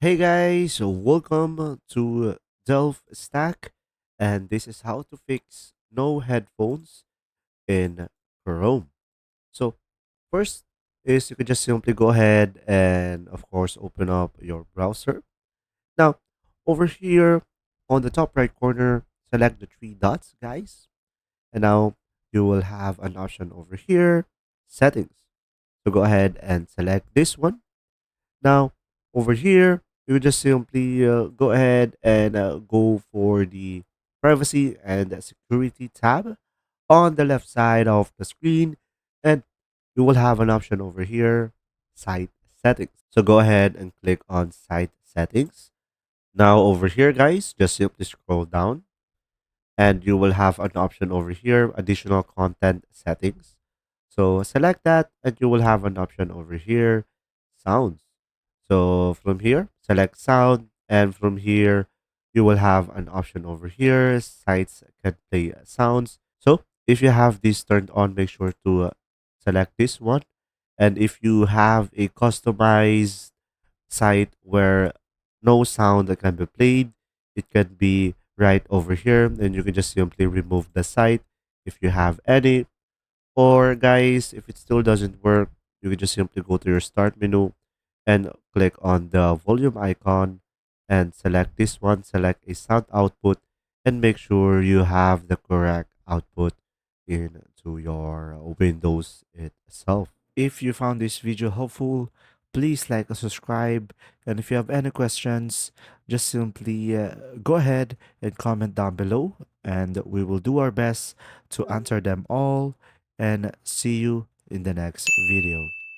Hey guys, so welcome to DelftStack, and this is how to fix no headphones in Chrome. So first is you can just simply go ahead and of course open up your browser. Now over here on the top right corner, select the three dots, guys, and now you will have an option over here, settings. So go ahead and select this one. Now, over here, you just simply go ahead and go for the privacy and security tab on the left side of the screen, and you will have an option over here, site settings. So go ahead and click on site settings. Now, over here, guys, just simply scroll down and you will have an option over here, additional content settings. So select that and you will have an option over here, sounds. So from here, select sound, and from here, you will have an option over here, sites can play sounds. So if you have this turned on, make sure to select this one. And if you have a customized site where no sound that can be played, it can be right over here, and you can just simply remove the site if you have any. Or guys, if it still doesn't work, you can just simply go to your start menu and click on the volume icon and select this one, select a sound output, and make sure you have the correct output into your Windows itself. If you found this video helpful, please like and subscribe. And if you have any questions, just simply go ahead and comment down below, and we will do our best to answer them all. And see you in the next video.